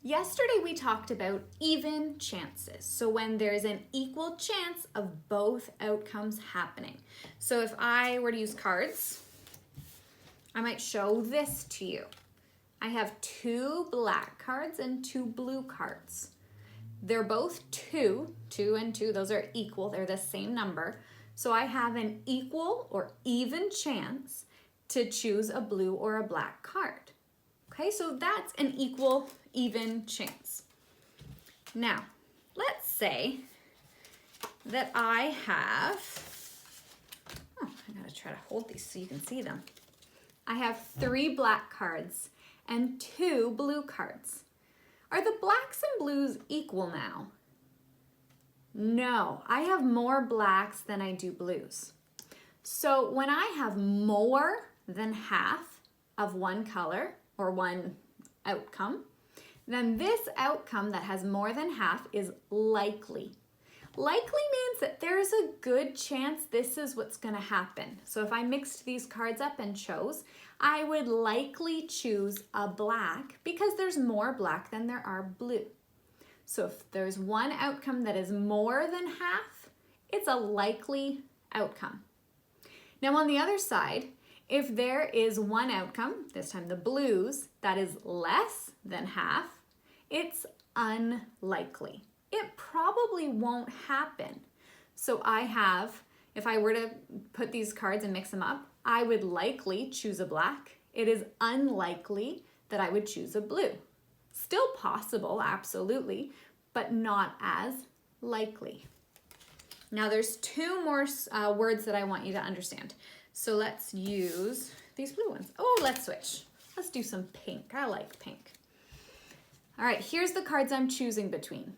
Yesterday we talked about even chances. So when there's an equal chance of both outcomes happening. So if I were to use cards, I might show this to you. I have 2 black cards and 2 blue cards. They're both 2 and 2, those are equal, they're the same number. So I have an equal or even chance to choose a blue or a black card. Okay, so that's an equal, even chance. Now, let's say that I have, I gotta try to hold these so you can see them. I have 3 black cards and 2 blue cards. Are the blacks and blues equal now? No, I have more blacks than I do blues. So when I have more than half of one color or one outcome, then this outcome that has more than half is likely. Likely means that there's a good chance this is what's going to happen. So if I mixed these cards up and chose, I would likely choose a black because there's more black than there are blue. So if there's one outcome that is more than half, it's a likely outcome. Now on the other side, if there is one outcome, this time the blues, that is less than half, it's unlikely. It probably won't happen. So if I were to put these cards and mix them up, I would likely choose a black. It is unlikely that I would choose a blue. Still possible, absolutely, but not as likely. Now there's 2 more words that I want you to understand. So let's use these blue ones. Oh, let's switch. Let's do some pink. I like pink. All right, here's the cards I'm choosing between.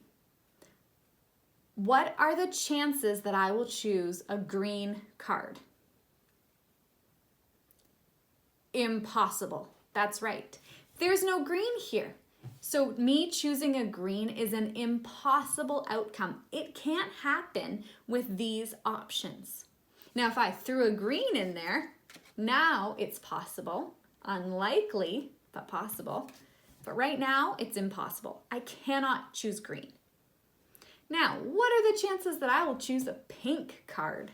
What are the chances that I will choose a green card? Impossible. That's right. There's no green here. So me choosing a green is an impossible outcome. It can't happen with these options. Now, if I threw a green in there, now it's possible. Unlikely, but possible. But right now, it's impossible. I cannot choose green. Now, what are the chances that I will choose a pink card?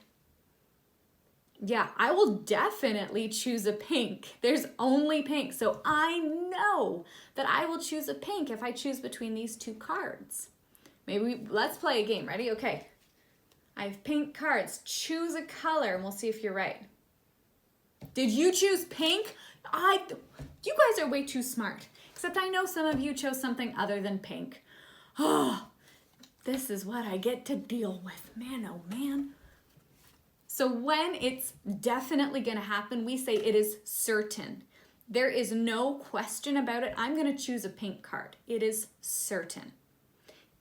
Yeah, I will definitely choose a pink. There's only pink, so I know that I will choose a pink if I choose between these 2 cards. Let's play a game. Ready? Okay. I have pink cards. Choose a color and we'll see if you're right. Did you choose pink? You guys are way too smart. Except I know some of you chose something other than pink. Oh, this is what I get to deal with. Man, oh man. So when it's definitely going to happen, we say it is certain. There is no question about it. I'm going to choose a pink card. It is certain.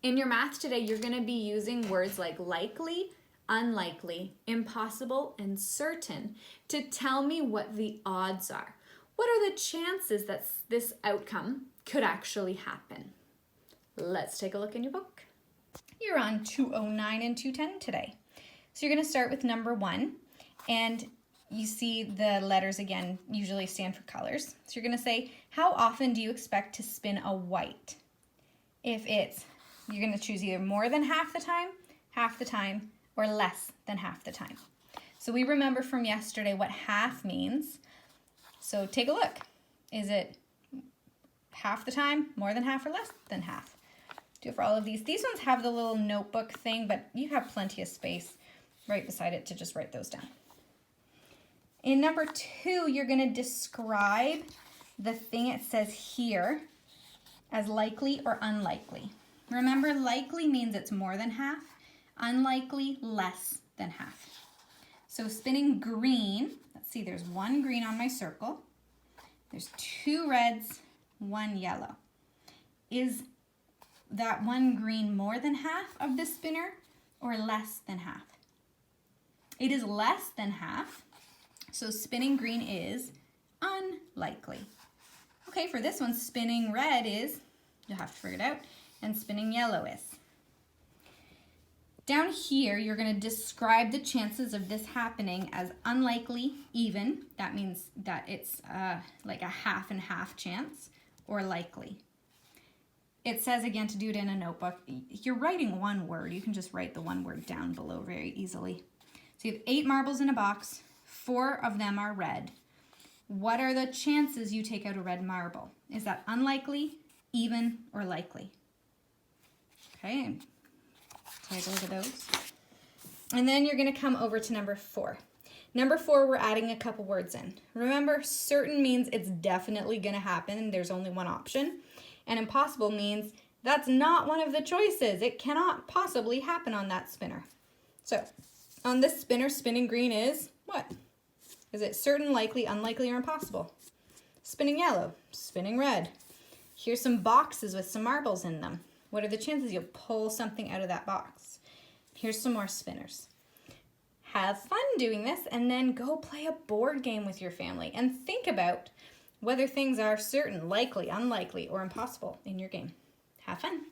In your math today, you're going to be using words like likely, unlikely, impossible, and certain to tell me what the odds are. What are the chances that this outcome could actually happen? Let's take a look in your book. You're on 209 and 210 today. So you're going to start with number 1, and you see the letters again usually stand for colors. So you're going to say, how often do you expect to spin a white? You're going to choose either more than half the time, or less than half the time. So we remember from yesterday what half means. So take a look. Is it half the time, more than half, or less than half? Do it for all of these. These ones have the little notebook thing, but you have plenty of space right beside it to just write those down. In number 2, you're going to describe the thing it says here as likely or unlikely. Remember, likely means it's more than half, unlikely, less than half. So spinning green, let's see, there's 1 green on my circle. There's 2 reds, 1 yellow. Is that 1 green more than half of the spinner or less than half? It is less than half, so spinning green is unlikely. Okay, for this one, spinning red is, you'll have to figure it out, and spinning yellow is. Down here, you're going to describe the chances of this happening as unlikely, even. That means that it's like a half and half chance, or likely. it says again to do it in a notebook. You're writing one word. You can just write the one word down below very easily. So you have 8 marbles in a box. 4 of them are red. What are the chances you take out a red marble? Is that unlikely, even, or likely? Okay, take a look at those. And then you're going to come over to number 4. Number 4, we're adding a couple words in. Remember, certain means it's definitely going to happen. There's only one option. And impossible means that's not one of the choices. It cannot possibly happen on that spinner. So on this spinner, spinning green is what? Is it certain, likely, unlikely, or impossible? Spinning yellow, spinning red. Here's some boxes with some marbles in them. What are the chances you'll pull something out of that box? Here's some more spinners. Have fun doing this, and then go play a board game with your family and think about whether things are certain, likely, unlikely, or impossible in your game. Have fun.